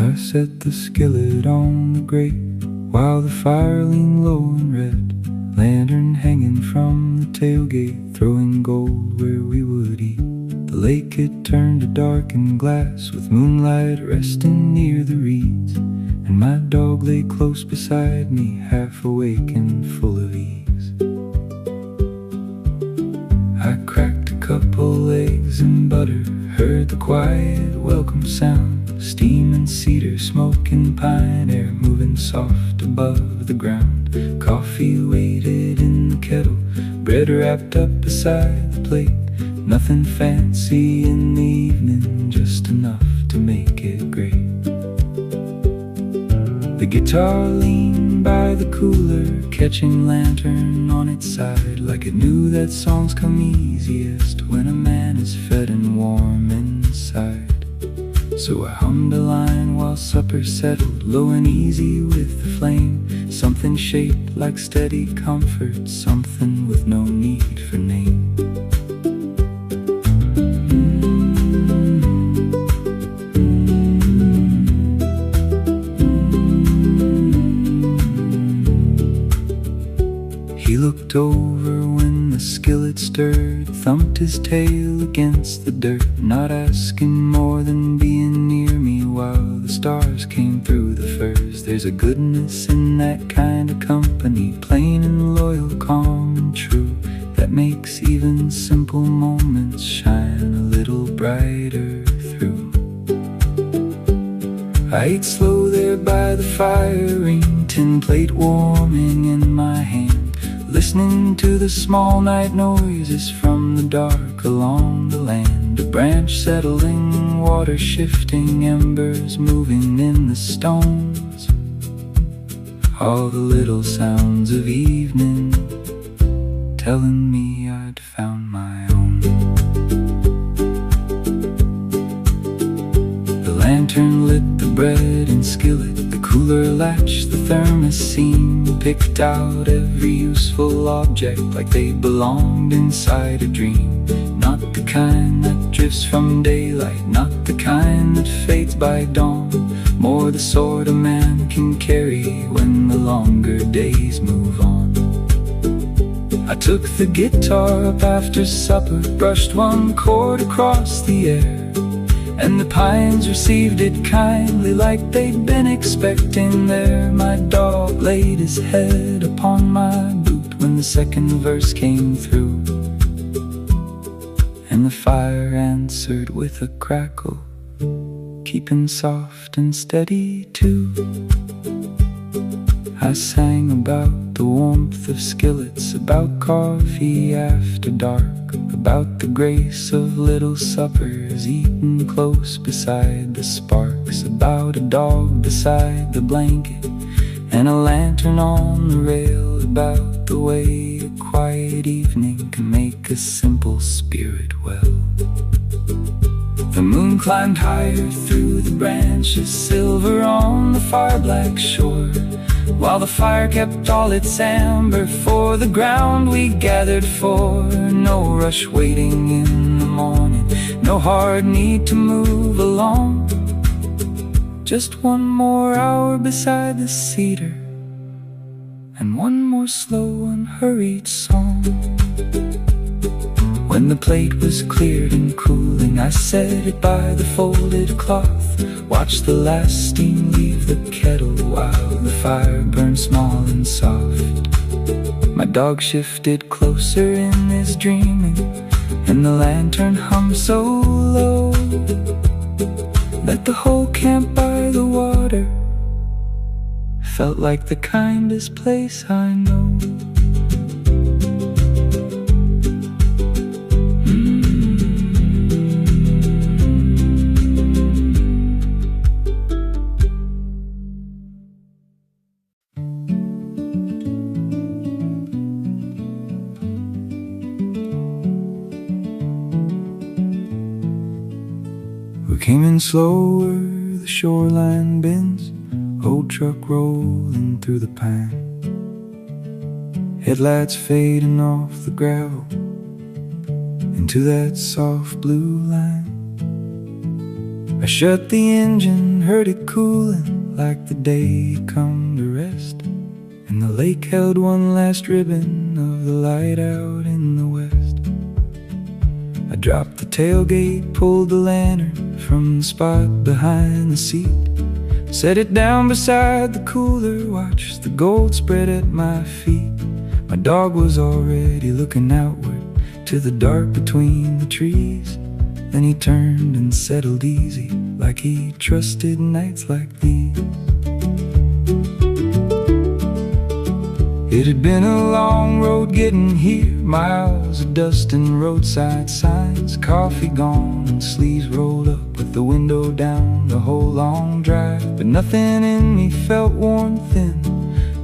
I set the skillet on the grate while the fire leaned low and red, lantern hanging from the tailgate, throwing gold where we would eat. The lake had turned to darkened glass, with moonlight resting near the reeds, and my dog lay close beside me, half awake and full of ease. I cracked a couple eggs and butter, heard the quiet welcome sound, steam and cedar smoke and pine air moving soft above the ground. Coffee waited in the kettle, bread wrapped up beside the plate. Nothing fancy in the evening, just enough to make it great. The guitar leaned by the cooler, catching lantern on its side, like it knew that songs come easiest when a man is fed and warm inside. So I hummed a line while supper settled, low and easy with the flame, something shaped like steady comfort, something with no need for name. He looked over when the skillet stirred, thumped his tail against the dirt, not asking more than being near me while the stars came through the firs. There's a goodness in that kind of company, plain and loyal, calm and true, that makes even simple moments shine a little brighter through. I ate slow there by the fire ring, tin plate warming in my hand, listening to the small night noises from the dark along the land. A branch settling, water shifting, embers moving in the stones, all the little sounds of evening telling me I'd found my own. The lantern lit the bread and skillet, the cooler latched the thermos seam, picked out every useful object like they belonged inside a dream. Not the kind that drifts from daylight, not the kind that fades by dawn, more the sort a man can carry when the longer days move on. I took the guitar up after supper, brushed one chord across the air, and the pines received it kindly like they'd been expecting there. My dog laid his head upon my boot when the second verse came through, and the fire answered with a crackle, keeping soft and steady too. I sang about the warmth of skillets, about coffee after dark, about the grace of little suppers eaten close beside the sparks, about a dog beside the blanket and a lantern on the rail, about the way a quiet evening can make a simple spirit well. The moon climbed higher through the branches, silver on the far black shore, while the fire kept all its amber for the ground we gathered for. No rush waiting in the morning, no hard need to move along, just one more hour beside the cedar, and one more slow unhurried song. When the plate was cleared and cooling, I set it by the folded cloth, watched the last steam leave the kettle while the fire burned small and soft. My dog shifted closer in his dreaming, and the lantern hummed so low that the whole camp by the water felt like the kindest place I know. We came in slower, the shoreline bends, old truck rolling through the pine, headlights fading off the gravel into that soft blue line. I shut the engine, heard it cooling like the day come to rest, and the lake held one last ribbon of the light out in the west. I dropped the tailgate, pulled the lantern from the spot behind the seat, set it down beside the cooler, watched the gold spread at my feet. My dog was already looking outward to the dark between the trees. Then he turned and settled easy, like he trusted nights like these. It had been a long road getting here, miles of dust and roadside signs, coffee gone and sleeves rolled up with the window down the whole long drive. But nothing in me felt worn thin,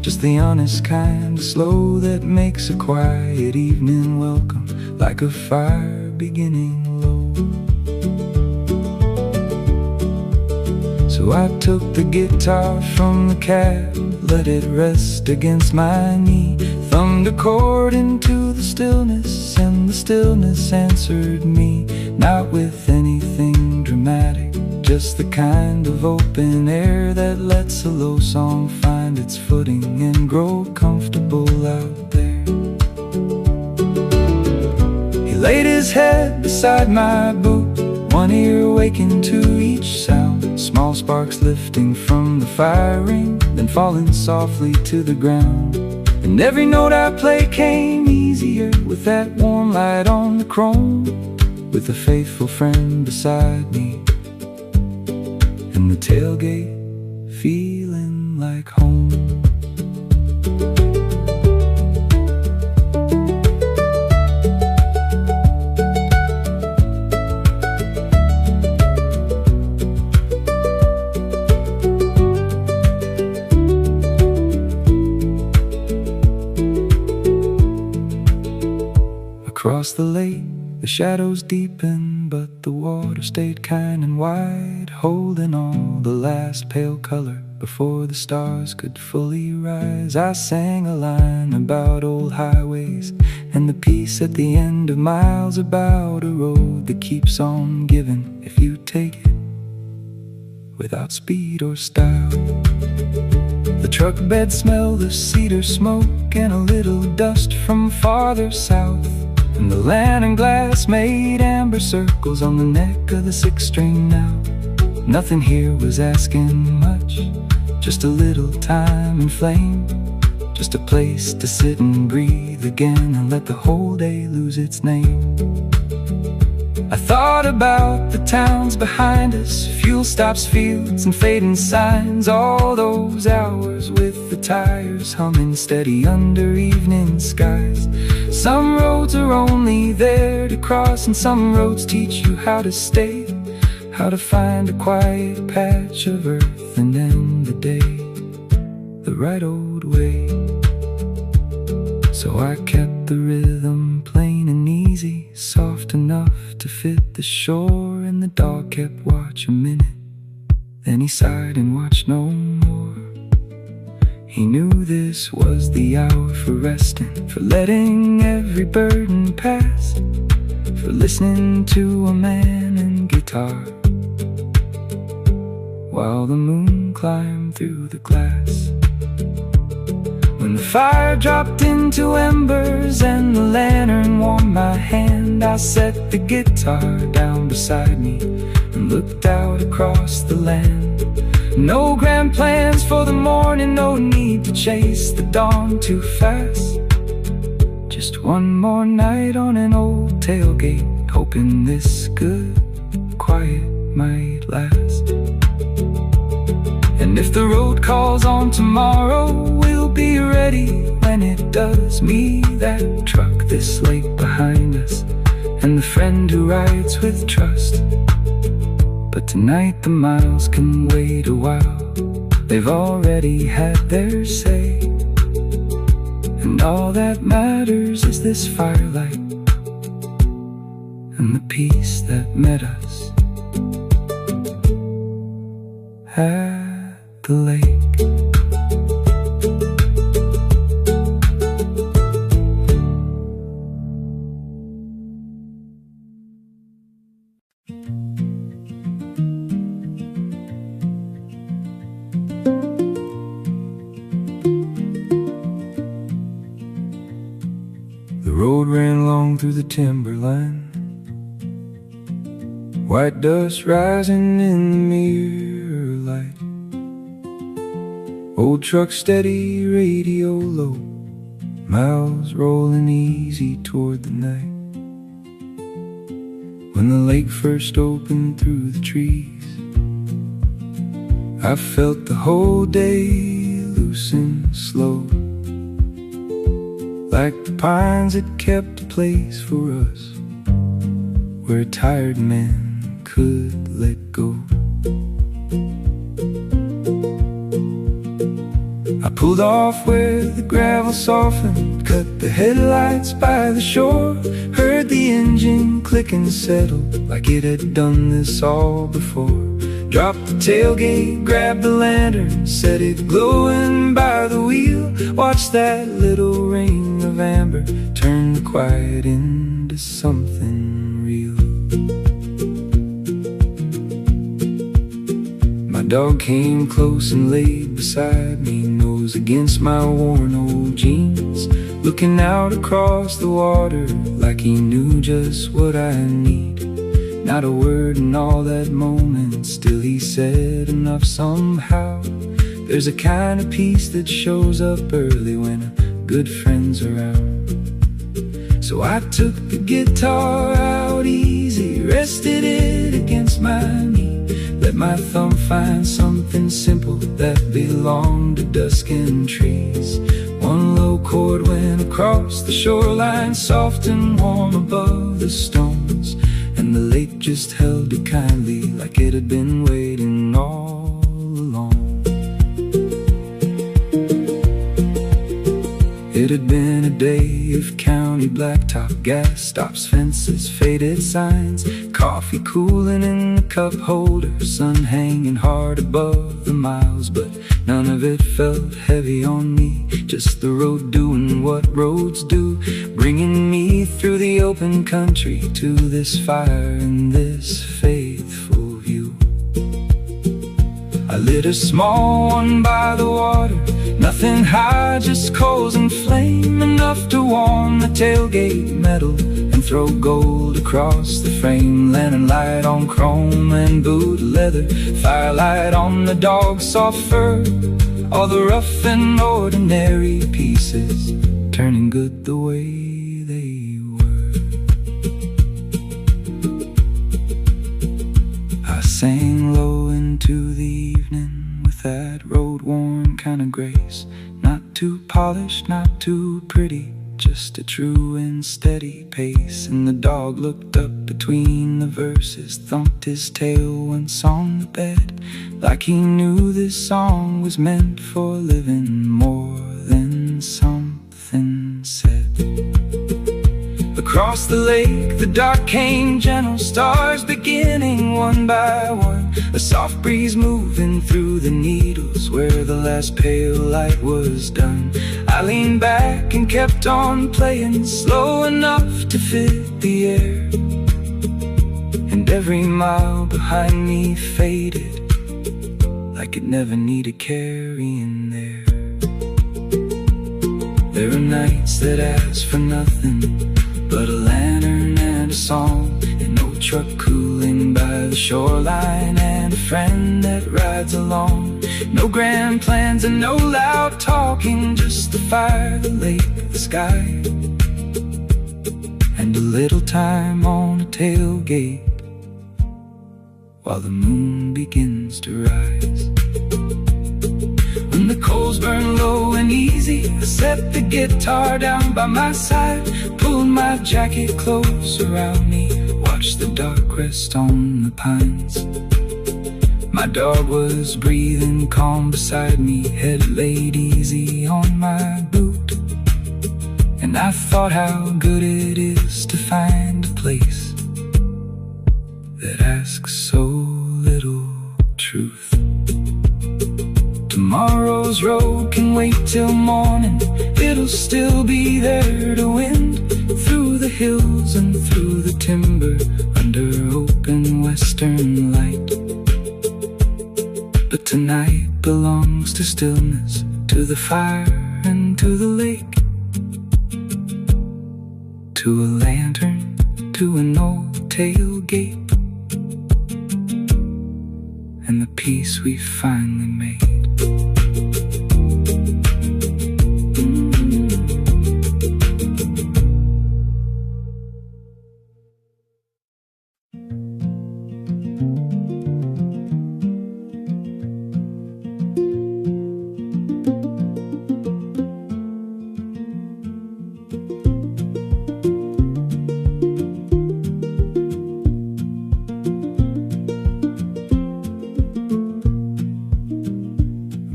just the honest kind of slow that makes a quiet evening welcome, like a fire beginning low. So I took the guitar from the cab, let it rest against my knee, thumbed a chord into the stillness, and the stillness answered me. Not with anything dramatic, just the kind of open air that lets a low song find its footing and grow comfortable out there. He laid his head beside my boot, one ear waking to each sound, small sparks lifting from the fire ring, then falling softly to the ground. And every note I played came easier with that warm light on the chrome, with a faithful friend beside me, and the tailgate feeling like home. Across the lake, the shadows deepened, but the water stayed kind and wide, holding all the last pale color before the stars could fully rise. I sang a line about old highways and the peace at the end of miles, about a road that keeps on giving if you take it without speed or style. The truck bed smelled of cedar smoke and a little dust from farther south, and the lantern glass made amber circles on the neck of the six-string now. Nothing here was asking much, just a little time and flame, just a place to sit and breathe again and let the whole day lose its name. I thought about the towns behind us, fuel stops, fields and fading signs, all those hours with the tires humming steady under evening skies. Some roads are only there to cross, and some roads teach you how to stay, how to find a quiet patch of earth and end the day the right old way. So I kept the rhythm plain and easy, soft enough to fit the shore, and the dog kept watch a minute, then he sighed and watched no more. He knew this was the hour for resting, for letting every burden pass, for listening to a man and guitar while the moon climbed through the glass. When the fire dropped into embers and the lantern warmed my hand, I set the guitar down beside me and looked out across the land. No grand plans for the morning, no need to chase the dawn too fast. Just one more night on an old tailgate, hoping this good quiet might last. And if the road calls on tomorrow, we'll be ready when it does. Me, that truck, this lake behind us, and the friend who rides with trust. But tonight the miles can wait a while, they've already had their say, and all that matters is this firelight and the peace that met us at the lake. through the timberline, white dust rising in the mirror light. Old truck steady, radio low, miles rolling easy toward the night. When the lake first opened through the trees, I felt the whole day loosen slow, like the pines had kept a place for us, where a tired man could let go. I pulled off where the gravel softened, cut the headlights by the shore, heard the engine click and settle like it had done this all before. Dropped the tailgate, grabbed the lantern, set it glowing by the wheel, watched that little ring of amber turn the quiet into something real. My dog came close and laid beside me, nose against my worn old jeans, looking out across the water like he knew just what I need. Not a word in all that moment, still he said enough somehow. There's a kind of peace that shows up early when a good friend's around. So I took the guitar out easy, rested it against my knee, let my thumb find something simple that belonged to dusk and trees. One low chord went across the shoreline, soft and warm above the stones, and the lake just held it kindly like it had been waiting all along. It had been a day of county blacktop, gas stops, fences, faded signs, coffee cooling in the cup holder, sun hanging hard above the miles, but none of it felt heavy on me. Just the road doing what roads do, bringing me through the open country to this fire and this faithful view. I lit a small one by the water, nothing high, just coals and flame, enough to warm the tailgate metal and throw gold across the frame. Lantern light on chrome and boot leather, firelight on the dog's soft fur, all the rough and ordinary pieces turning good the way they were. I sang low into the evening with that road-worn kind of grace, not too polished, not too pretty, just a true and steady pace. And the dog looked up between the verses, thumped his tail once on the bed, like he knew this song was meant for living more than something said. Across the lake, the dark came gentle, stars beginning one by one, a soft breeze moving through the needles where the last pale light was done. I leaned back and kept on playing, slow enough to fit the air, and every mile behind me faded like it never needed carrying there. There are nights that ask for nothing but a lantern and a song, an old truck cooling by the shoreline, and a friend that rides along. No grand plans and no loud talking, just the fire, the lake, the sky, and a little time on a tailgate while the moon begins to rise. When the coals burn low and easy, I set the guitar down by my side, pulled my jacket close around me, watched the dark rest on the pines. My dog was breathing calm beside me, head laid easy on my boot, and I thought how good it is to find a place that asks so little truth. Tomorrow's road can wait till morning, it'll still be there to wind through the hills and through the timber under open western light. But tonight belongs to stillness, to the fire and to the lake, to a lantern, to an old tailgate, and the peace we finally made.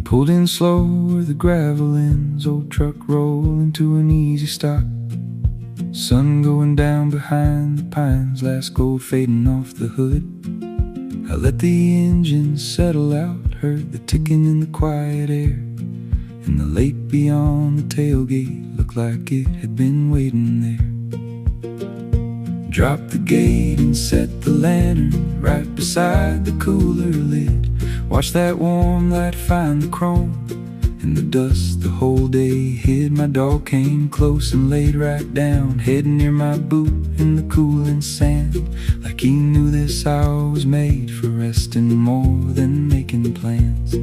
Pulled in slow where the gravel ends, old truck rolling to an easy stop. Sun going down behind the pines, last gold fading off the hood. I let the engine settle out, heard the ticking in the quiet air, and the lake beyond the tailgate looked like it had been waiting there. Dropped the gate and set the lantern right beside the cooler lid. Watch that warm light find the chrome in the dust the whole day hid. My dog came close and laid right down, head near my boot in the cooling sand, like he knew this hour was made for resting more than making plans.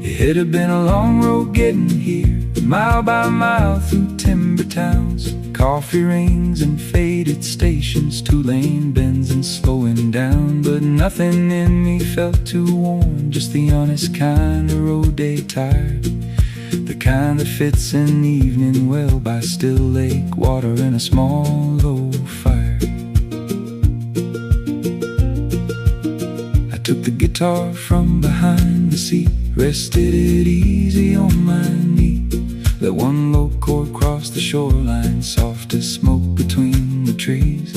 It had been a long road getting here, mile by mile through timber towns, coffee rings and faded stations, two-lane bends and slowing down. But nothing in me felt too worn, just the honest kind of road day tired, the kind that fits an evening well by still lake water and a small low fire. I took the guitar from behind the seat, rested it easy on my knee. Let one low chord cross the shoreline, soft as smoke between the trees.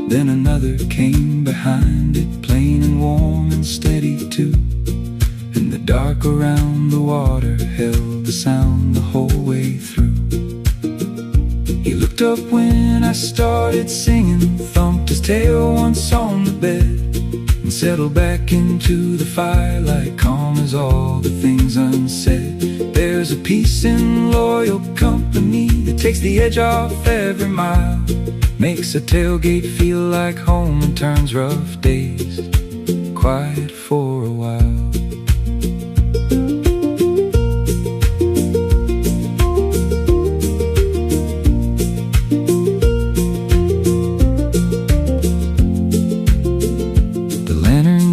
Then another came behind it, plain and warm and steady too. And the dark around the water held the sound the whole way through. He looked up when I started singing, thumped his tail once on the bed, and settled back into the firelight, calm as all the things unsaid. There's a peace in loyal company that takes the edge off every mile, makes a tailgate feel like home and turns rough days quiet for a while.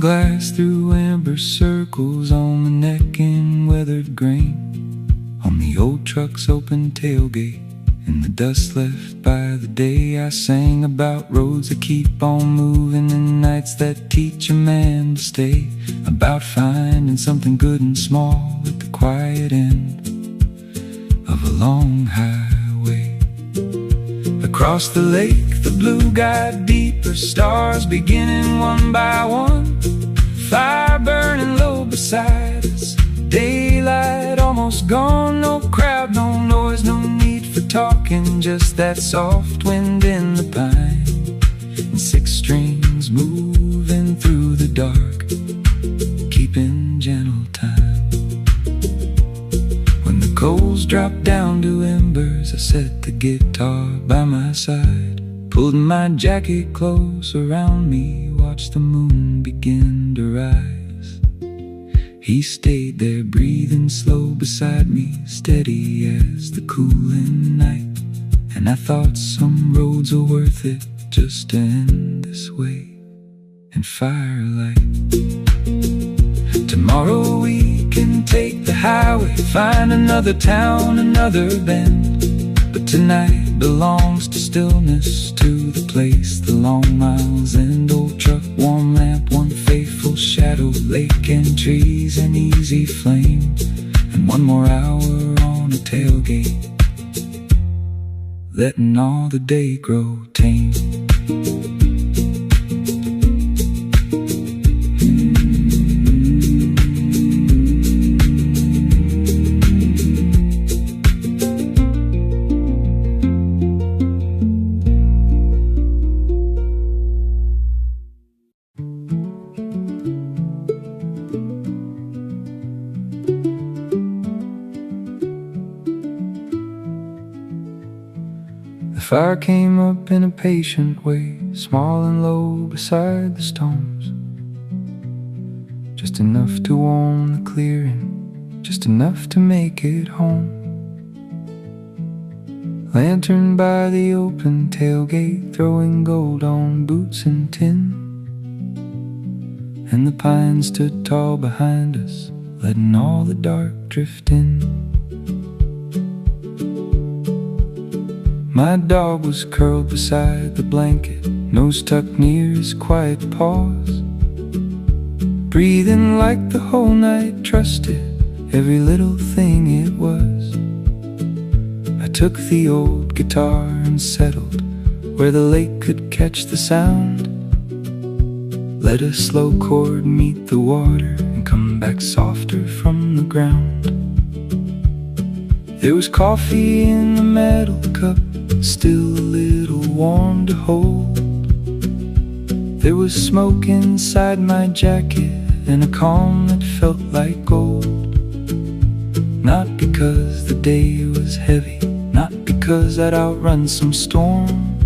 Glass through amber circles on the neck in weathered grain, on the old truck's open tailgate, in the dust left by the day. I sang about roads that keep on moving and nights that teach a man to stay, about finding something good and small at the quiet end of a long highway. Across the lake the blue got deeper, stars beginning one by one, fire burning low beside us, daylight almost gone. No crowd, no noise, no need for talking, just that soft wind in the pine, and six strings moving through the dark, keeping gentle time. When the coals dropped down to embers, I set the guitar by my side, pulled my jacket close around me, watched the moon begin to rise. He stayed there breathing slow beside me, steady as the cooling night. And I thought some roads are worth it just to end this way in firelight. Tomorrow we can take the highway, find another town, another bend, but tonight belongs to stillness, to the place, the long miles and old truck, warm lamp, one faithful shadow, lake and trees, an easy flame, and one more hour on a tailgate, letting all the day grow tame. fire came up in a patient way, small and low beside the stones. Just enough to warm the clearing, just enough to make it home. Lantern by the open tailgate, throwing gold on boots and tin. And the pines stood tall behind us, letting all the dark drift in. My dog was curled beside the blanket, nose tucked near his quiet paws, breathing like the whole night trusted every little thing it was. I took the old guitar and settled where the lake could catch the sound. Let a slow chord meet the water and come back softer from the ground. There was coffee in the metal cup, still a little warm to hold. There was smoke inside my jacket and a calm that felt like gold. Not because the day was heavy, not because I'd outrun some storm,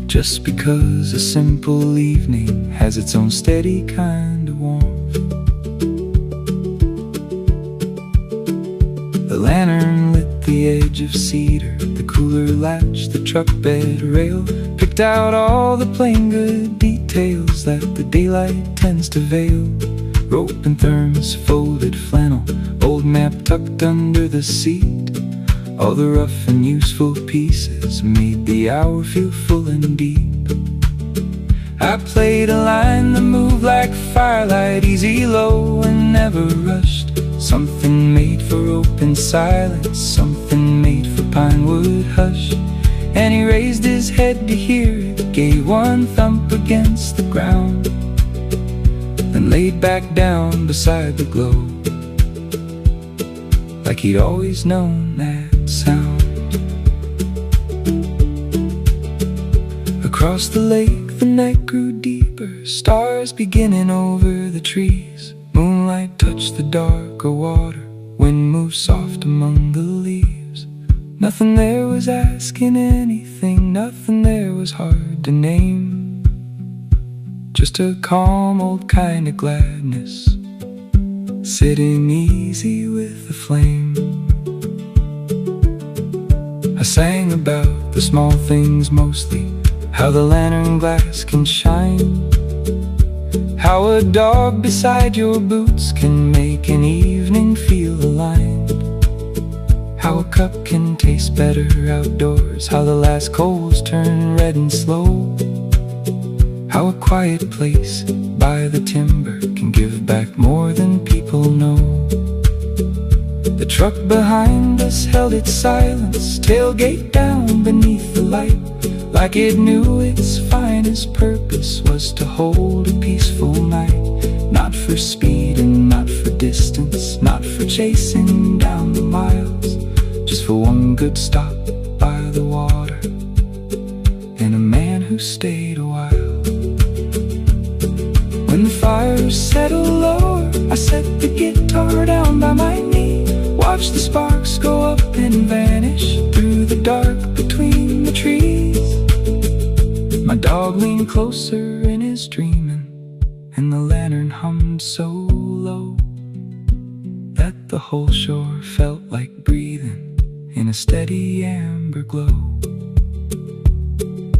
just because a simple evening has its own steady kind of warmth. The lantern lit the edge of cedar, the cooler latch, the truck bed rail, picked out all the plain good details that the daylight tends to veil. Rope and thermos, folded flannel, old map tucked under the seat. All the rough and useful pieces made the hour feel full and deep. I played a line that moved like firelight, easy low and never rushed. Something made for open silence, something made for pine wood hush. And he raised his head to hear it, gave one thump against the ground, then laid back down beside the glow, like he'd always known that sound. Across the lake the night grew deeper, stars beginning over the trees. Moonlight touched the darker water, wind moved soft among the leaves. Nothing there was asking anything, nothing there was hard to name. Just a calm old kind of gladness, sitting easy with the flame. I sang about the small things mostly, how the lantern glass can shine, how a dog beside your boots can make an evening feel aligned, how a cup can taste better outdoors, how the last coals turn red and slow, how a quiet place by the timber can give back more than people know. The truck behind us held its silence, tailgate down beneath the light, like it knew its finest purpose was to hold a peaceful night. Not for speed and not for distance, not for chasing down the miles, just for one good stop by the water and a man who stayed a while. When the fire settled lower, I set the guitar down by my knee, watched the sparks go up and vanish through the dark between the trees. My dog leaned closer in his dreaming, and the lantern hummed so low that the whole shore felt like breathing in a steady amber glow.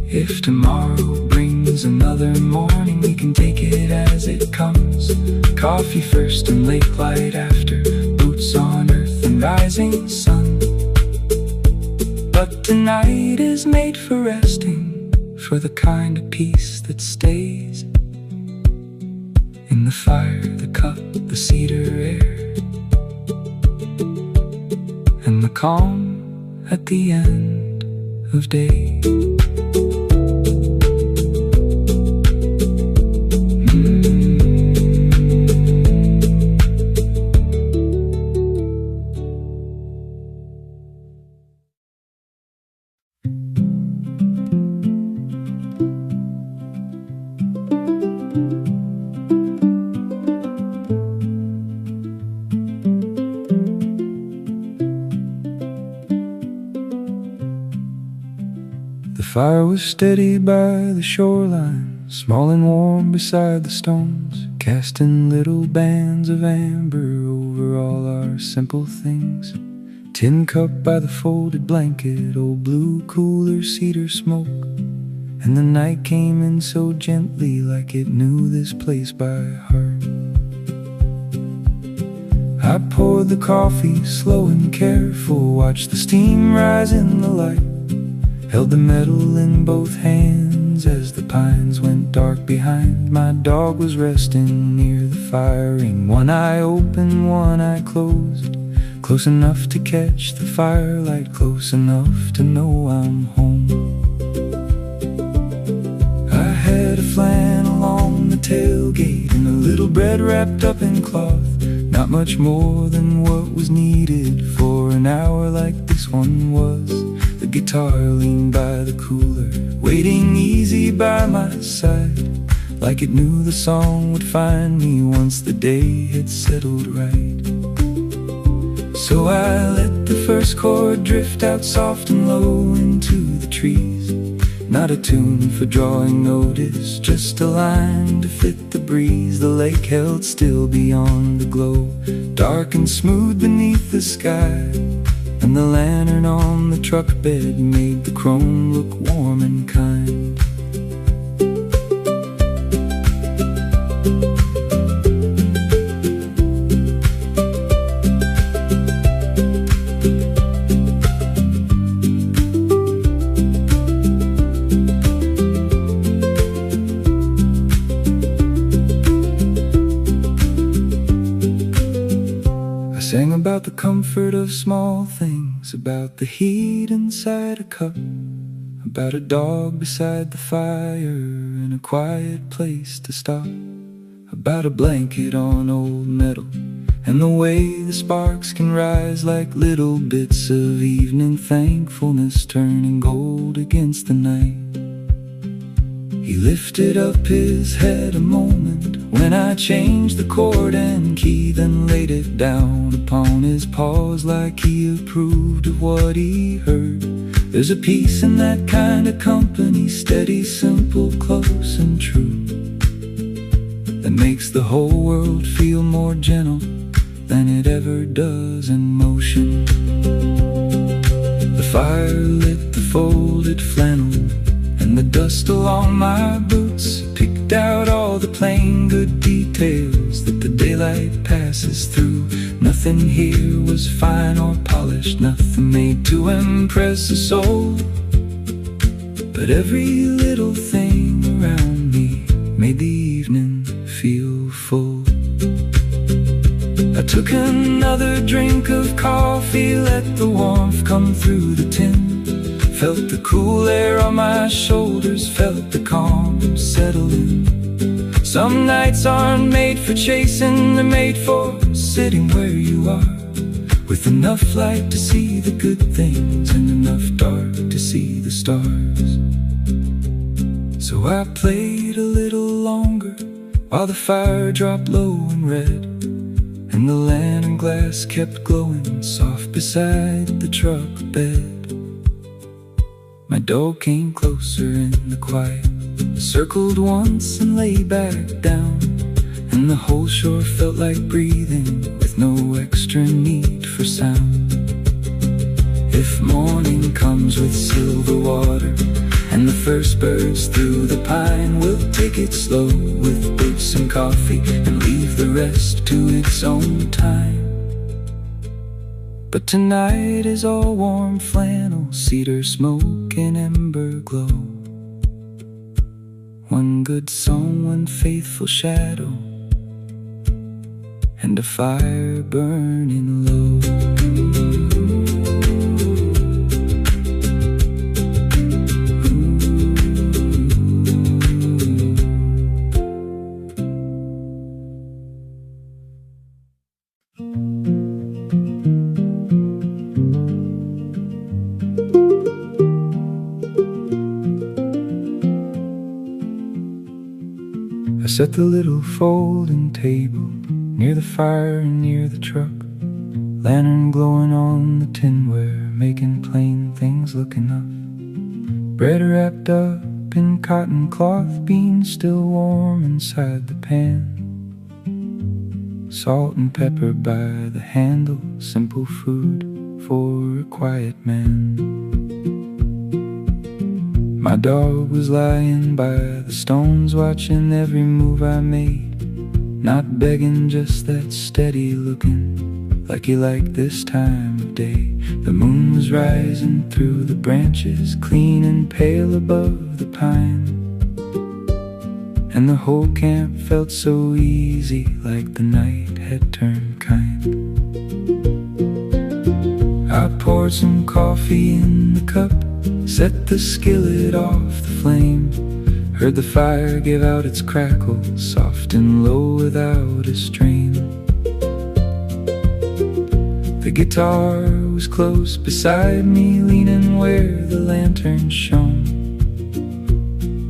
If tomorrow brings another morning, we can take it as it comes. Coffee first and lake light after, boots on earth and rising sun. But tonight is made for resting, for the kind of peace that stays in the fire, the cup, the cedar air, and the calm at the end of day. fire was steady by the shoreline, small and warm beside the stones, casting little bands of amber over all our simple things. Tin cup by the folded blanket, old blue cooler, cedar smoke. And the night came in so gently, like it knew this place by heart. I poured the coffee, slow and careful, watched the steam rise in the light, held the metal in both hands as the pines went dark behind. My dog was resting near the fire ring, one eye open, one eye closed, close enough to catch the firelight, close enough to know I'm home. I had a flannel on the tailgate and a little bread wrapped up in cloth, not much more than what was needed for an hour like this one was. The guitar leaned by the cooler, waiting easy by my side, like it knew the song would find me once the day had settled right. So I let the first chord drift out soft and low into the trees. Not a tune for drawing notice, just a line to fit the breeze. The lake held still beyond the glow, dark and smooth beneath the sky, and the lantern on the truck bed made the chrome look warm and kind. Sang about the comfort of small things, about the heat inside a cup, about a dog beside the fire and a quiet place to stop, about a blanket on old metal and the way the sparks can rise like little bits of evening thankfulness turning gold against the night. He lifted up his head a moment when I changed the chord and key, then laid it down upon his paws like he approved of what he heard. There's a peace in that kind of company, steady, simple, close and true, that makes the whole world feel more gentle than it ever does in motion. The fire lit the folded flannel and the dust along my boots, picked out all the plain good details that the daylight passes through. Nothing here was fine or polished, nothing made to impress a soul, but every little thing around me made the evening feel full. I took another drink of coffee, let the warmth come through the tin, felt the cool air on my shoulders, felt the calm settle in. Some nights aren't made for chasing, they're made for sitting where you are, with enough light to see the good things and enough dark to see the stars. So I played a little longer while the fire dropped low and red, and the lantern glass kept glowing soft beside the truck bed. My dog came closer in the quiet, circled once and lay back down, and the whole shore felt like breathing with no extra need for sound. If morning comes with silver water and the first birds through the pine, we'll take it slow with boots and coffee and leave the rest to its own time. But tonight is all warm flannel, cedar smoke and ember glow. One good song, one faithful shadow, and a fire burning low. I set the little folding table near the fire and near the truck, lantern glowing on the tinware, making plain things look enough. Bread wrapped up in cotton cloth, beans still warm inside the pan. Salt and pepper by the handle, simple food for a quiet man. My dog was lying by the stones, watching every move I made. Not begging, just that steady looking, like he liked this time of day. The moon was rising through the branches, clean and pale above the pine. And the whole camp felt so easy, like the night had turned kind. I poured some coffee in the cup, set the skillet off the flame. Heard the fire give out its crackle, soft and low without a strain. The guitar was close beside me, leaning where the lantern shone,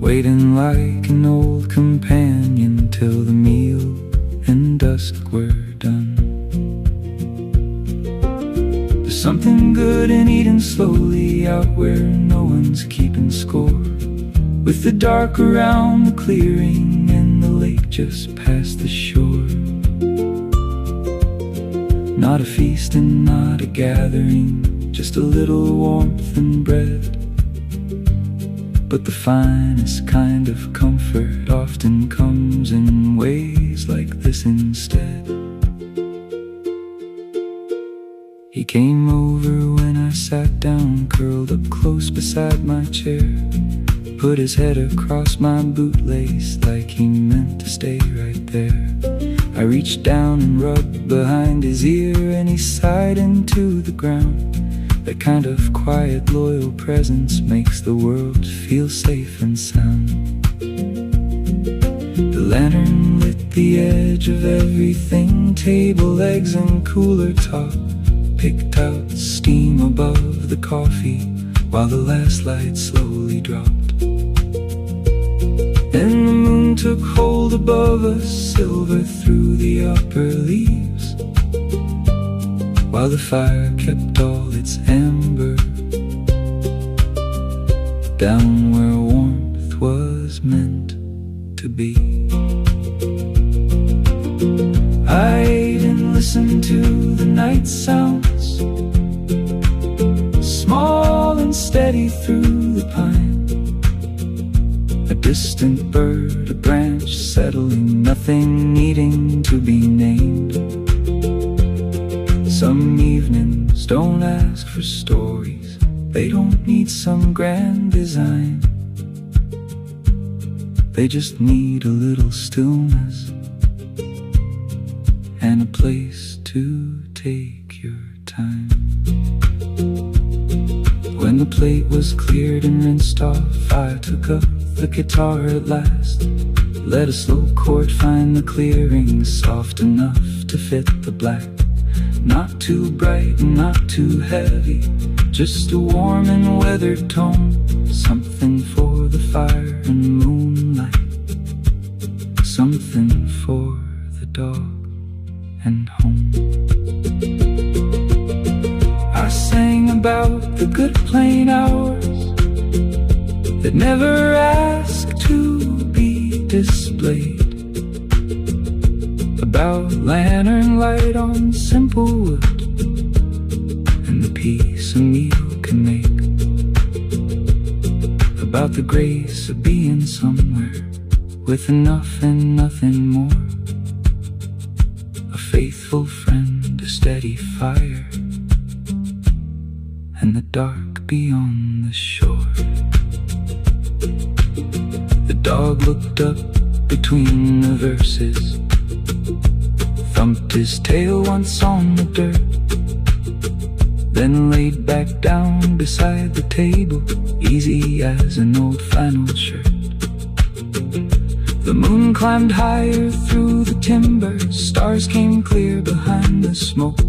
waiting like an old companion till the meal and dusk were done. There's something good in eating slowly out where no one's keeping score, with the dark around the clearing and the lake just past the shore. Not a feast and not a gathering, just a little warmth and bread. But the finest kind of comfort often comes in ways like this instead. He came over when I sat down, curled up close beside my chair, put his head across my bootlace like he meant to stay right there. I reached down and rubbed behind his ear, and he sighed into the ground. That kind of quiet, loyal presence makes the world feel safe and sound. The lantern lit the edge of everything, table legs and cooler top, picked out steam above the coffee while the last light slowly dropped. Then the moon took hold above us, silver through the upper leaves, while the fire kept all its ember down where warmth was meant to be. I ate and listened to the night sounds, small and steady through the pine. A distant bird, a branch settling, nothing needing to be named. Some evenings don't ask for stories, they don't need some grand design. They just need a little stillness and a place to take your time. When the plate was cleared and rinsed off, I took up the guitar at last. Let a slow chord find the clearing, soft enough to fit the black. Not too bright and not too heavy, just a warm and weathered tone. Something for the fire and moonlight, something for the dog and home. I sang about the good plain hours that never ask to be displayed, about lantern light on simple wood and the peace a meal can make, about the grace of being somewhere with enough and nothing more, a faithful friend, a steady fire, and the dark beyond the shore. The dog looked up between the verses, thumped his tail once on the dirt, then laid back down beside the table, easy as an old flannel shirt. The moon climbed higher through the timber, stars came clear behind the smoke,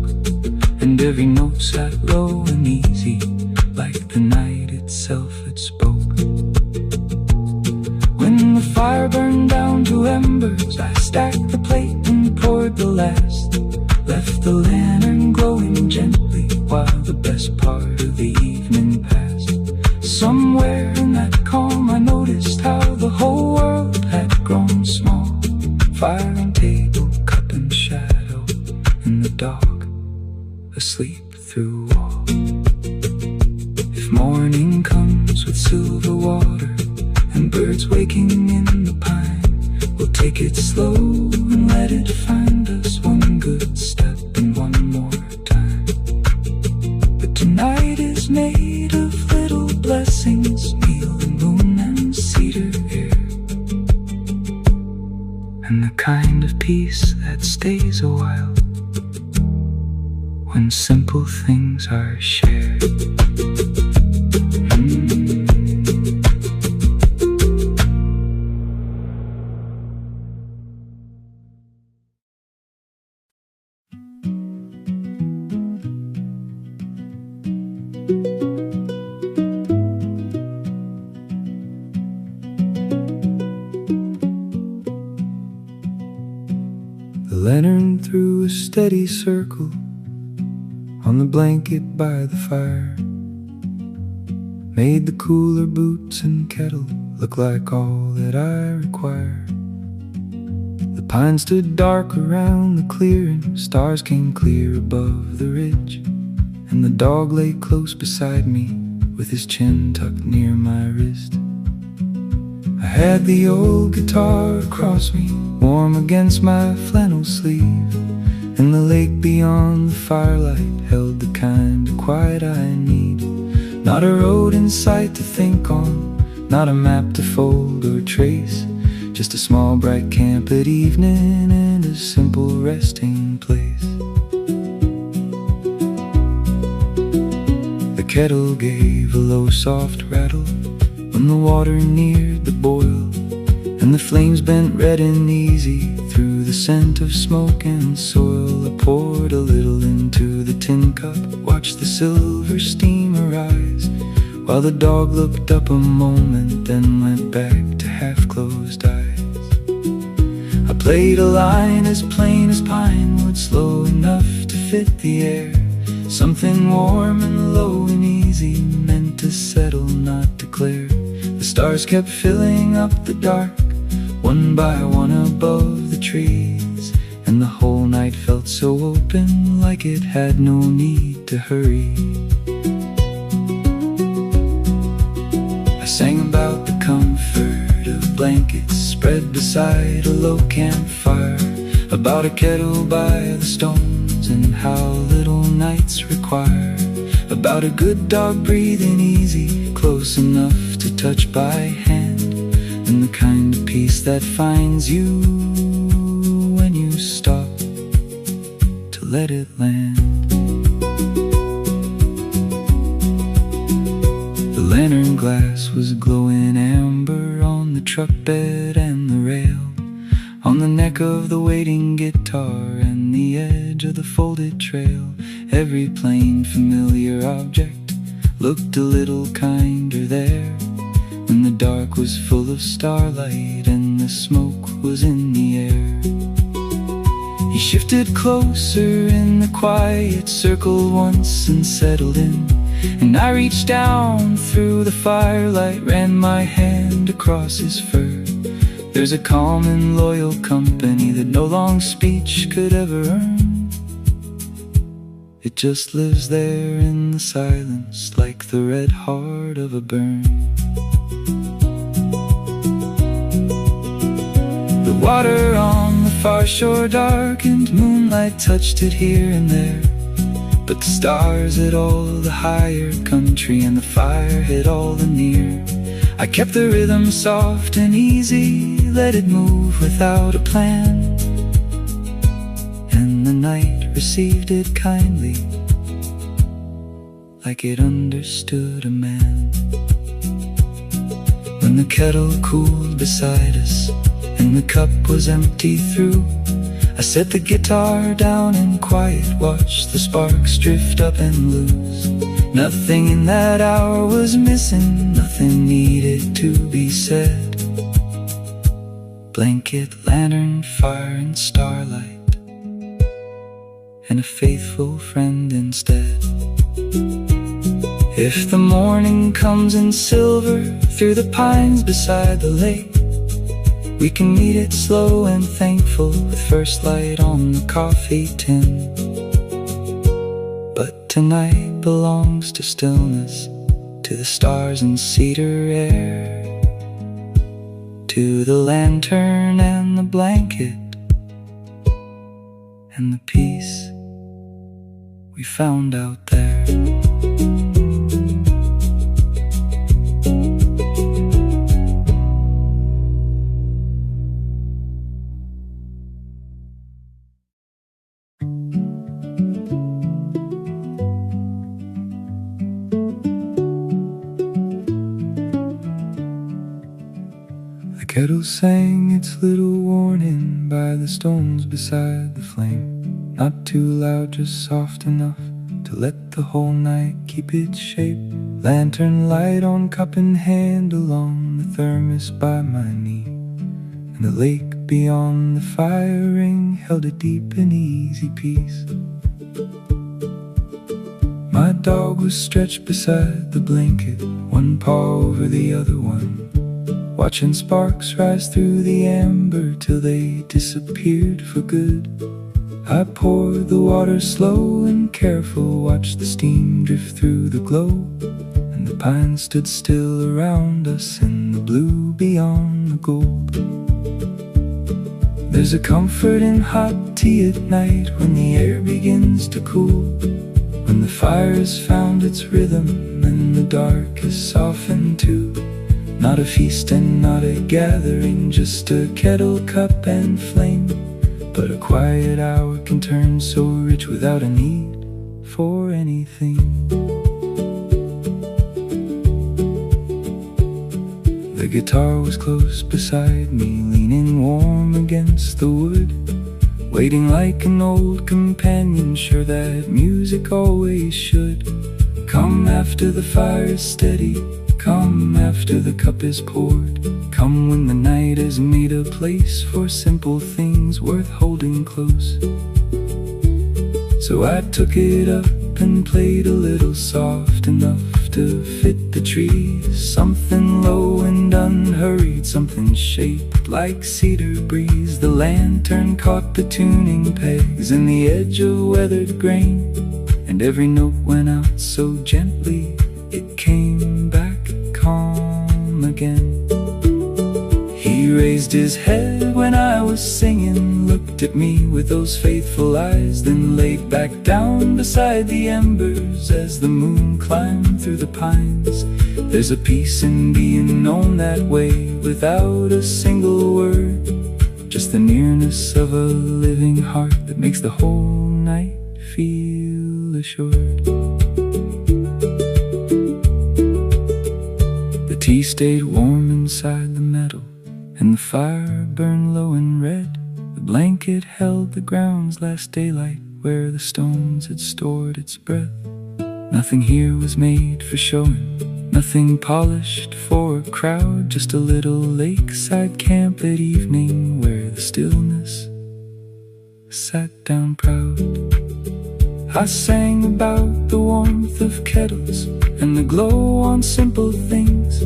and every note sat low and easy, like the night itself it spoke. When the fire burned down to embers, I stacked the plate and poured the last, left the lantern glowing gently while the best part of the evening passed. Somewhere in asleep through all. If morning comes with silver water and birds waking in the pine, we'll take it slow and let it find us one good step and one more time. But tonight is made of little blessings, meal and moon and cedar air, and the kind of peace that stays a while when simple things are shared. The lantern threw a steady circle on the blanket by the fire, made the cooler boots and kettle look like all that I require. The pines stood dark around the clearing, stars came clear above the ridge, and the dog lay close beside me with his chin tucked near my wrist. I had the old guitar across me, warm against my flannel sleeve, and the lake beyond the firelight held the kind of quiet I need. Not a road in sight to think on, not a map to fold or trace, just a small bright camp at evening and a simple resting place. The kettle gave a low soft rattle when the water neared the boil, and the flames bent red and easy through the scent of smoke and soil. I poured a little into the tin cup, watched the silver steam arise, while the dog looked up a moment, then went back to half-closed eyes. I played a line as plain as pine wood, slow enough to fit the air, something warm and low and easy, meant to settle, not declare. The stars kept filling up the dark, one by one above the trees, and the whole night felt so open, like it had no need to hurry. I sang about the comfort of blankets spread beside a low campfire, about a kettle by the stones and how little nights require, about a good dog breathing easy, close enough to touch by hand, and the kind of peace that finds you when you stop to let it land. The lantern glass was glowing amber on the truck bed and the rail, on the neck of the waiting guitar and the edge of the folded trail. Every plain familiar object looked a little kinder there, when the dark was full of starlight and the smoke was in the air. He shifted closer in the quiet circle once and settled in, and I reached down through the firelight, ran my hand across his fur. There's a calm and loyal company that no long speech could ever earn. It just lives there in the silence, like the red heart of a burn. The water on the far shore darkened, moonlight touched it here and there, but the stars hid all the higher country and the fire hid all the near. I kept the rhythm soft and easy, let it move without a plan, and the night received it kindly, like it understood a man. When the kettle cooled beside us and the cup was empty through, I set the guitar down in quiet, watched the sparks drift up and lose. Nothing in that hour was missing, nothing needed to be said. Blanket, lantern, fire and starlight, and a faithful friend instead. If the morning comes in silver through the pines beside the lake, we can meet it slow and thankful, with first light on the coffee tin. tonight belongs to stillness, to the stars and cedar air, to the lantern and the blanket, and the peace we found out there. The kettle sang its little warning by the stones beside the flame. Not too loud, just soft enough to let the whole night keep its shape. Lantern light on cup in hand along the thermos by my knee, and the lake beyond the fire ring held a deep and easy peace. My dog was stretched beside the blanket, one paw over the other one, watching sparks rise through the amber till they disappeared for good. I poured the water slow and careful, watched the steam drift through the glow, and the pines stood still around us in the blue beyond the gold. There's a comfort in hot tea at night when the air begins to cool, when the fire's found its rhythm and the dark is softened too. Not a feast and not a gathering, just a kettle, cup and flame, but a quiet hour can turn so rich without a need for anything. The guitar was close beside me, leaning warm against the wood, waiting like an old companion, sure that music always should come after the fire's steady, come after the cup is poured, come when the night has made a place for simple things worth holding close. So I took it up and played a little soft enough to fit the trees, something low and unhurried, something shaped like cedar breeze. The lantern caught the tuning pegs and the edge of weathered grain, and every note went out so gently it came back calm again. He raised his head when I was singing, looked at me with those faithful eyes, then laid back down beside the embers as the moon climbed through the pines. There's a peace in being known that way without a single word, just the nearness of a living heart that makes the whole night feel assured. The tea stayed warm inside the metal, and the fire burned low and red. The blanket held the ground's last daylight, where the stones had stored its breath. Nothing here was made for showing, nothing polished for a crowd, just a little lakeside camp at evening where the stillness sat down proud. I sang about the warmth of kettles and the glow on simple things,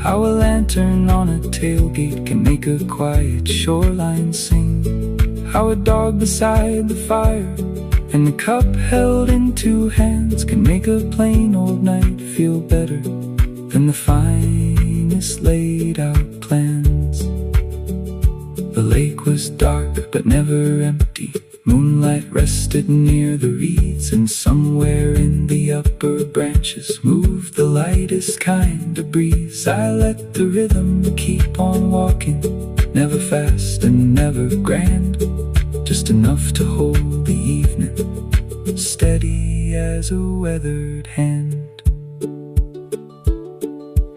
how a lantern on a tailgate can make a quiet shoreline sing, how a dog beside the fire and the cup held in two hands can make a plain old night feel better than the finest laid out plans. The lake was dark but never empty. Moonlight rested near the reeds, and somewhere in the upper branches moved the lightest kind of breeze. I let the rhythm keep on walking, never fast and never grand, just enough to hold the evening, steady as a weathered hand.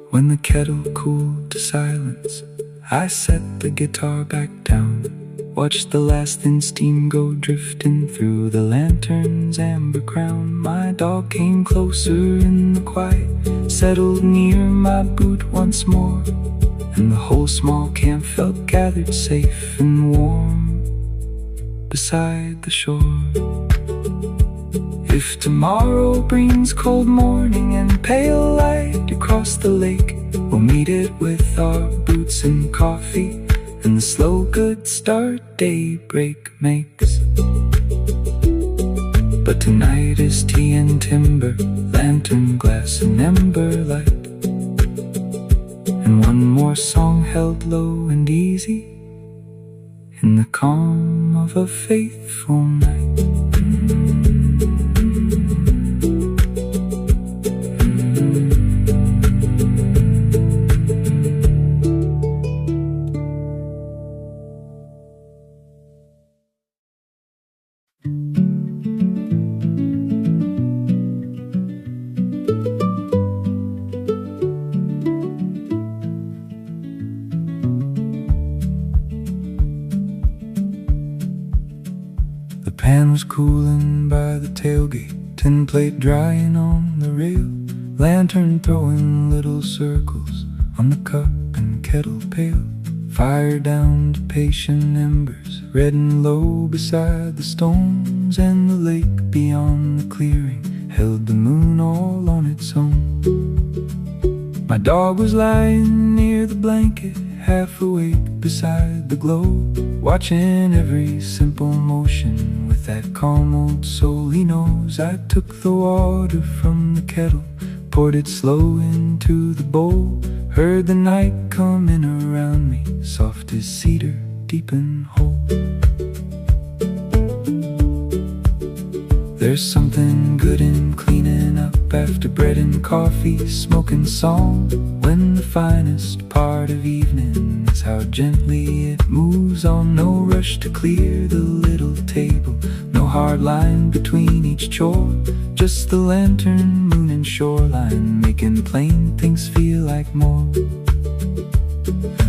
When the kettle cooled to silence, I set the guitar back down, watched the last thin steam go drifting through the lantern's amber crown. My dog came closer in the quiet, settled near my boot once more, and the whole small camp felt gathered safe and warm beside the shore. If tomorrow brings cold morning and pale light across the lake, we'll meet it with our boots and coffee and the slow good start daybreak makes. But tonight is tea and timber, lantern glass and ember light, and one more song held low and easy in the calm of a faithful night. The pan was cooling by the tailgate, tin plate drying on the rail, lantern throwing little circles on the cup and kettle pail. Fire down to patient embers, red and low beside the stones, and the lake beyond the clearing held the moon all on its own. My dog was lying near the blanket, half awake beside the glow, watching every simple motion with that calm old soul he knows. I took the water from the kettle, poured it slow into the bowl, heard the night coming around me, soft as cedar, deep and whole. There's something good in cleaning up after bread and coffee, smoking song, when the finest part of evening is how gently it moves on. No rush to clear the little table, no hard line between each chore, just the lantern, moon and shoreline, making plain things feel like more.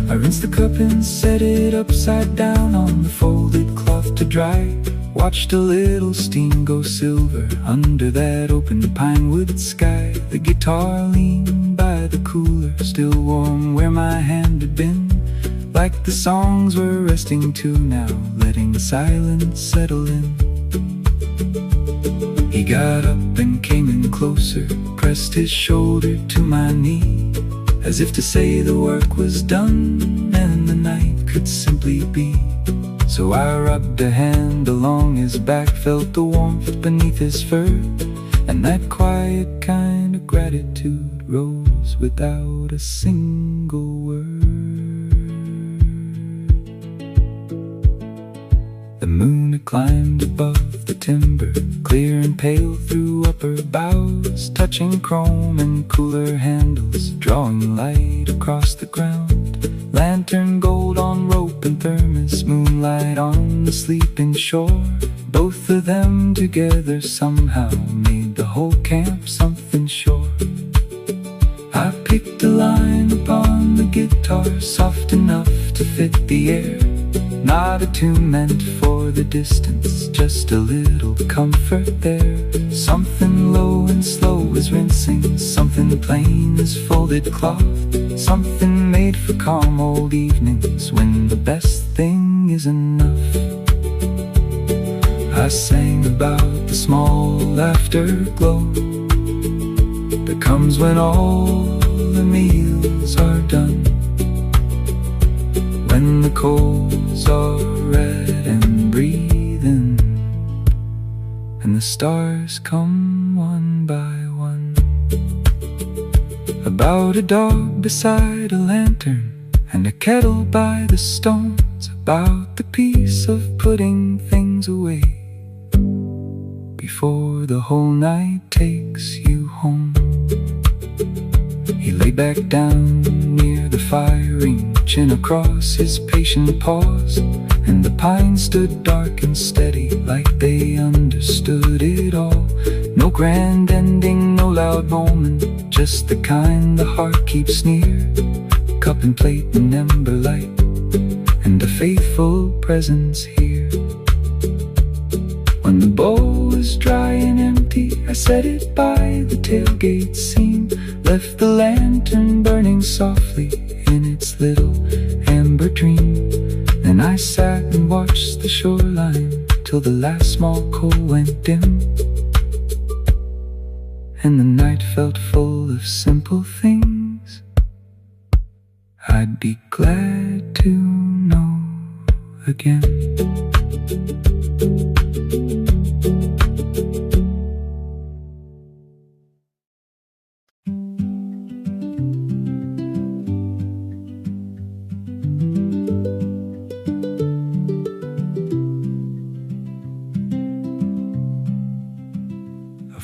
I rinsed the cup and set it upside down on the folded cloth to dry, watched a little steam go silver under that open pinewood sky. The guitar leaned by the cooler, still warm where my hand had been, like the songs were resting too now, letting the silence settle in. He got up and came in closer, pressed his shoulder to my knee, as if to say the work was done and the night could simply be. So I rubbed a hand along his back, felt the warmth beneath his fur, and that quiet kind of gratitude rose without a single word. The moon had climbed above the timber, clear and pale through upper boughs, touching chrome and cooler handles, drawing light across the ground. Lantern gold on rope and thermos, moonlight on the sleeping shore, both of them together somehow made the whole camp something sure. I picked a line upon the guitar, soft enough to fit the air, not a tune meant for the distance, just a little comfort there. Something low and slow as rinsing, something plain as folded cloth, something made for calm old evenings when the best thing is enough. I sang about the small afterglow that comes when all the meals are done, when the coals are red and breathing, and the stars come one by one. About a dog beside a lantern and a kettle by the stones, about the peace of putting things away before the whole night takes you home. He lay back down near the firing, chin across his patient paws, and the pines stood dark and steady, like they understood it all. No grand ending, no loud moment, just the kind the heart keeps near. Cup and plate and ember light, and a faithful presence here. When the bowl was dry and empty, I set it by the tailgate seam, left the lantern burning softly in its little amber dream. Then I sat and watched the shoreline till the last small coal went dim, and the night felt full of simple things I'd be glad to know again.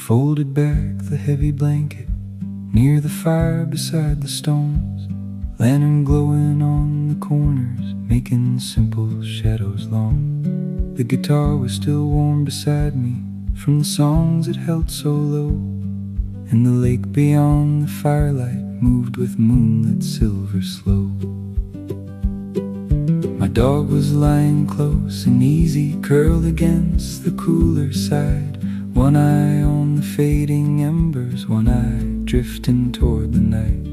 folded back the heavy blanket near the fire beside the stones, lantern glowing on the corners, making simple shadows long. The guitar was still warm beside me from the songs it held so low, and the lake beyond the firelight moved with moonlit silver slow. My dog was lying close and easy, curled against the cooler side, one eye on the fading embers, one eye drifting toward the night.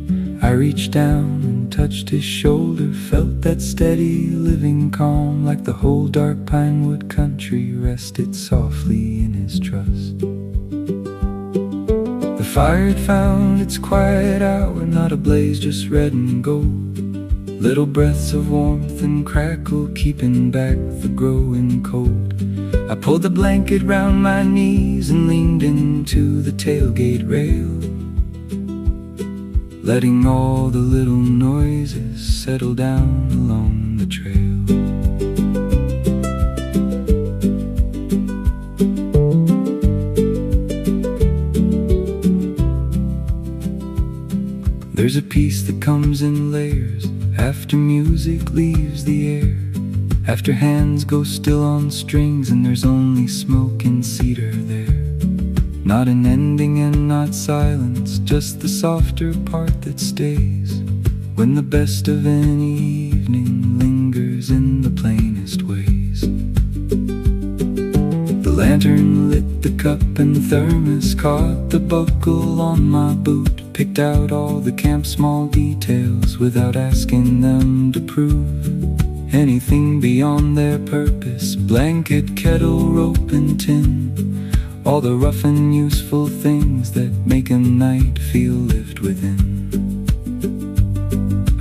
I reached down and touched his shoulder, felt that steady living calm, like the whole dark pinewood country rested softly in his trust. The fire had found its quiet hour, not a blaze, just red and gold. Little breaths of warmth and crackle, keeping back the growing cold. I pulled the blanket round my knees and leaned into the tailgate rail, letting all the little noises settle down along the trail. There's a peace that comes in layers, after music leaves the air, after hands go still on strings and there's only smoke and cedar there. Not an ending and not silence, just the softer part that stays, when the best of any evening lingers in the plainest ways. The lantern lit the cup and thermos, caught the buckle on my boot, picked out all the camp small details without asking them to prove anything beyond their purpose. Blanket, kettle, rope and tin, all the rough and useful things that make a night feel lived within.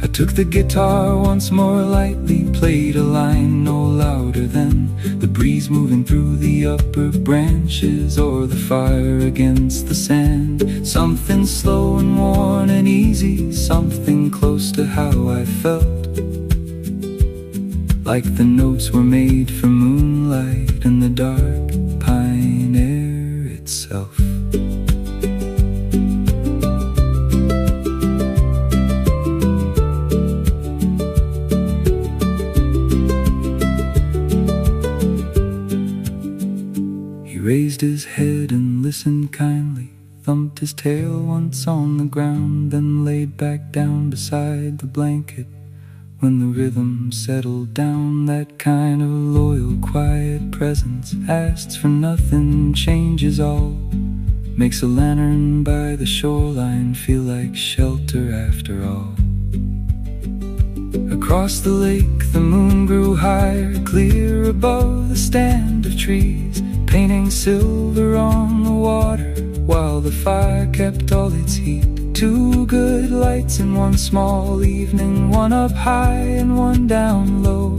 I took the guitar once more lightly, played a line no louder than the breeze moving through the upper branches or the fire against the sand. Something slow and worn and easy, something close to how I felt, like the notes were made for moonlight and the dark pine air itself. He raised his head and listened kindly, thumped his tail once on the ground, then laid back down beside the blanket. When the rhythm settled down, that kind of loyal, quiet presence, asks for nothing, changes all, makes a lantern by the shoreline feel like shelter after all. Across the lake the moon grew higher, clear above the stand of trees, painting silver on the water, while the fire kept all its heat. Two good lights in one small evening, one up high and one down low,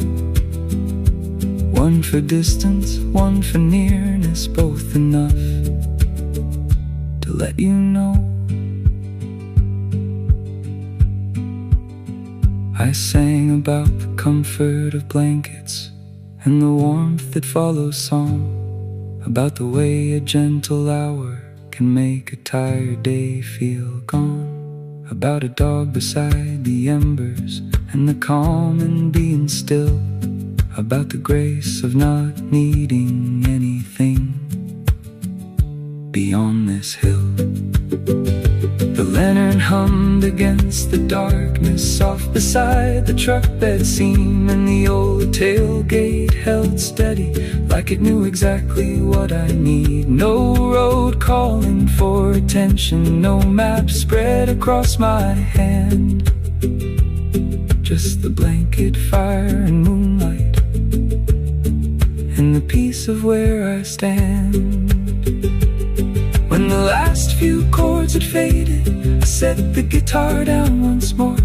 one for distance, one for nearness, both enough to let you know. I sang about the comfort of blankets and the warmth that follows song, about the way a gentle hour can make a tired day feel gone, about a dog beside the embers and the calm in being still, about the grace of not needing anything beyond this hill. The lantern hummed against the darkness, soft beside the truck bed seam, and the old tailgate held steady, like it knew exactly what I need. No road calling for attention, no map spread across my hand, just the blanket, fire and moonlight, and the peace of where I stand. When the last few chords had faded, I set the guitar down once more,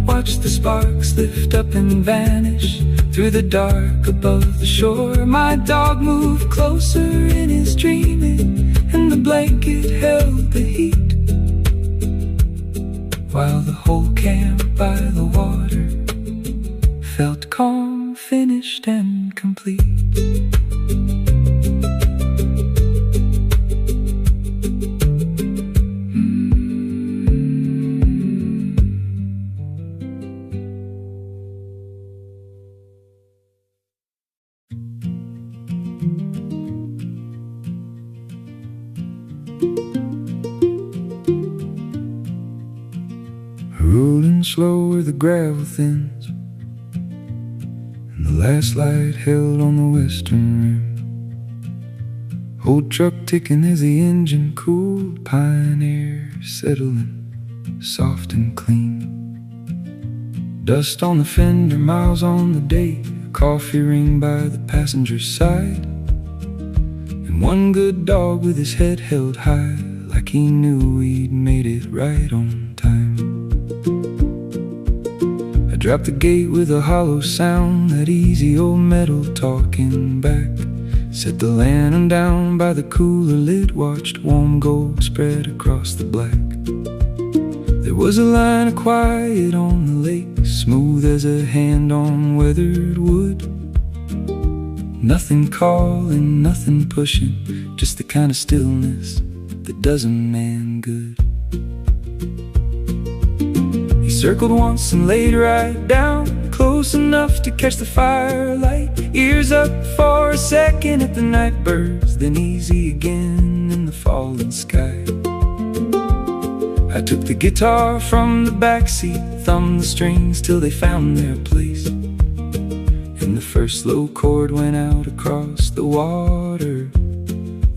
watched the sparks lift up and vanish through the dark above the shore. My dog moved closer in his dreaming, and the blanket held the heat, while the whole camp by the water felt calm, finished and complete. Rolling slow where the gravel thins, and the last light held on the western rim. Old truck ticking as the engine cooled, pine air settling, soft and clean. Dust on the fender, miles on the day, a coffee ring by the passenger's side, and one good dog with his head held high, like he knew we'd made it right on time. I dropped the gate with a hollow sound, that easy old metal talking back. Set the lantern down by the cooler lid, watched warm gold spread across the black. There was a line of quiet on the lake, smooth as a hand on weathered wood. Nothing calling, nothing pushing, just the kind of stillness that does a man good. He circled once and laid right down, close enough to catch the firelight. Ears up for a second at the night birds, then easy again in the falling sky. I took the guitar from the backseat, thumbed the strings till they found their place, and the first low chord went out across the water,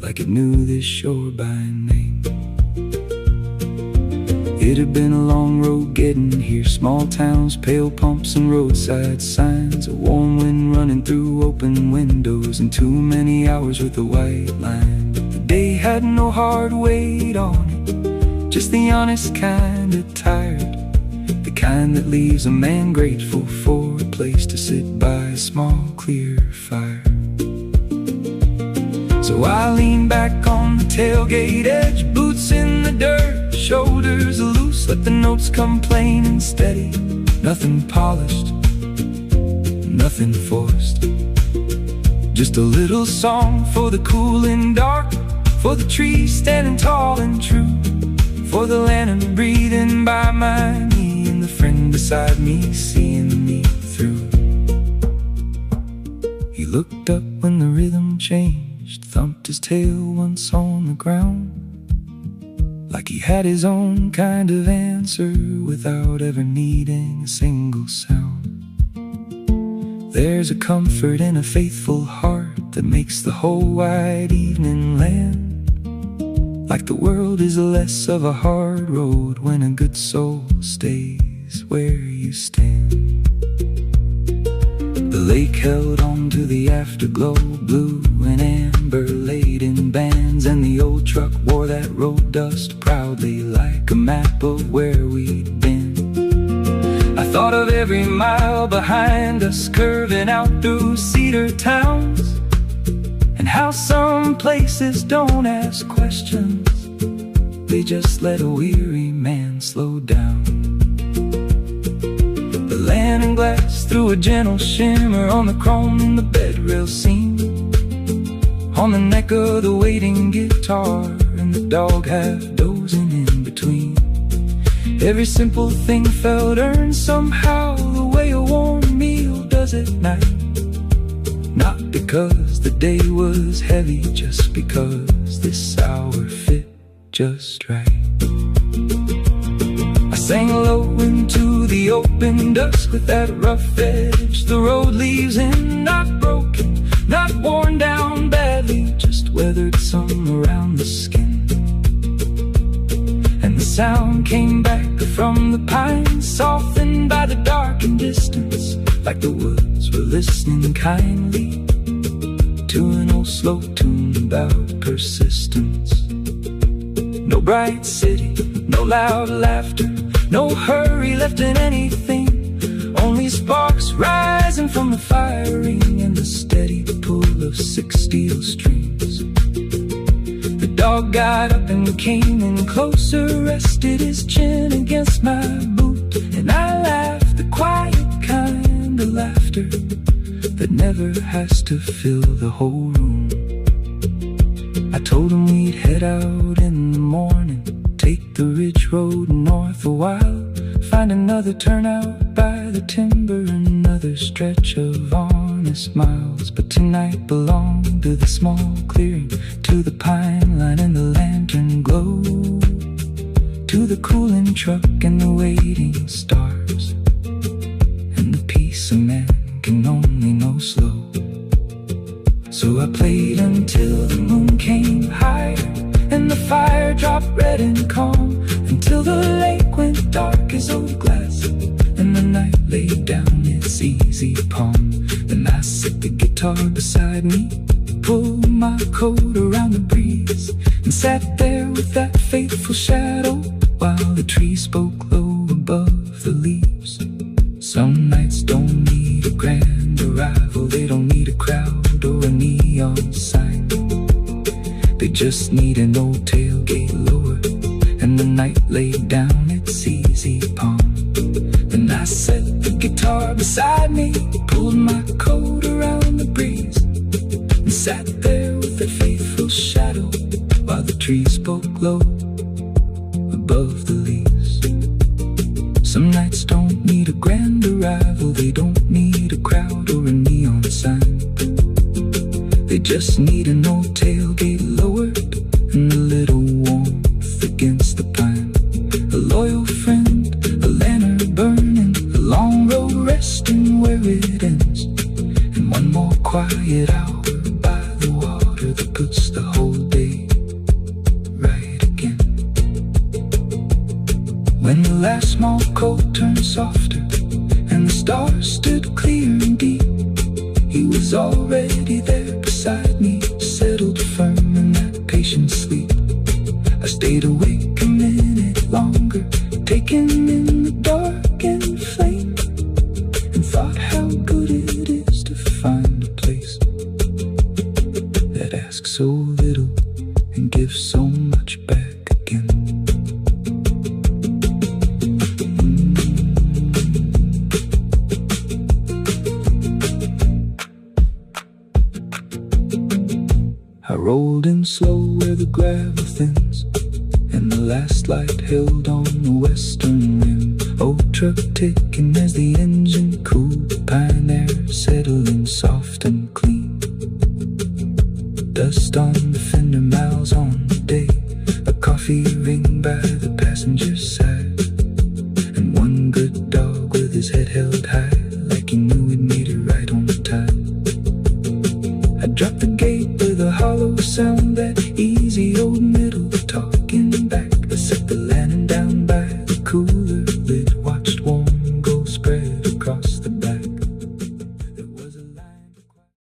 like it knew this shore by name. It had been a long road getting here, small towns, pale pumps and roadside signs, a warm wind running through open windows, and too many hours with a white line. But the day had no hard weight on it, just the honest kind of tired, the kind that leaves a man grateful for a place to sit by a small clear fire. So I leaned back on the tailgate edge, boots in the dirt, shoulders loose, let the notes come plain and steady. Nothing polished, nothing forced, just a little song for the cool and dark, for the trees standing tall and true, for the lantern breathing by my knee, and the friend beside me seeing me through. He looked up when the rhythm changed, thumped his tail once on the ground, like he had his own kind of answer without ever needing a single sound. There's a comfort in a faithful heart that makes the whole wide evening land, like the world is less of a hard road when a good soul stays where you stand. The lake held on to the afterglow, blue and amber laid in bands, and the old truck wore that road dust proudly like a map of where we'd been. I thought of every mile behind us curving out through cedar towns, and how some places don't ask questions, they just let a weary man slow down. The lantern glass threw a gentle shimmer on the chrome in the bed rail seam, on the neck of the waiting guitar, and the dog half dozing in between. Every simple thing felt earned somehow, the way a warm meal does at night. Not because the day was heavy, just because this hour fit just right. I sang low into the open dusk with that rough edge the road leaves in, not broken, not worn down badly, just weathered some around the skin. And the sound came back from the pines, softened by the dark and distance, like the woods were listening kindly to an old slow tune about persistence. No bright city, no loud laughter, no hurry left in anything, only sparks rising from the firing and the steady pull of 6 steel strings. The dog got up and came in closer, rested his chin against my boot, and I laughed, the quiet kind of laughter that never has to fill the whole room. I told him we'd head out in the morning, take the ridge road north a while, find another turnout by the timber, another stretch of honest miles. But tonight belonged to the small clearing, to the pine line and the lantern the cooling truck and the waiting stars, and the peace a man can only know slow. So I played until the moon came higher, and the fire dropped red and calm, until the lake went dark as old glass, and the night laid down its easy palm. Then I set the guitar beside me, pulled my coat around the breeze, and sat there with that faithful shadow, while the trees spoke low above the leaves. Some nights don't need a grand arrival, they don't need a crowd or a neon sign. They just need an old tailgate lower, and the night laid down its easy palm. Then I set the guitar beside me, pulled my coat around the breeze, and sat there with a faithful shadow, while the trees spoke low above the leaves. Some nights don't need a grand arrival, they don't need a crowd or a neon sign. They just need an old tailgate lowered, and a little warmth against the pine. A loyal friend, a lantern burning, a long road resting where it ends, and one more quiet hour by the water that puts the whole day right again. When the last small coat turned softer, and the stars stood clear and deep, he was already there beside me, settled firm in that patient sleep. I stayed awake a minute longer, taking in the darkened flame, and thought how good it is to find a place that asks so little and gives so much back again. I rolled in slow where the gravel thins, and the last light held on the western rim. Old truck ticking as the engine cooled, the pine air settling soft and clean. Dust on the fender, miles on the day, a coffee ring by the passenger side, and one good dog with his head held high,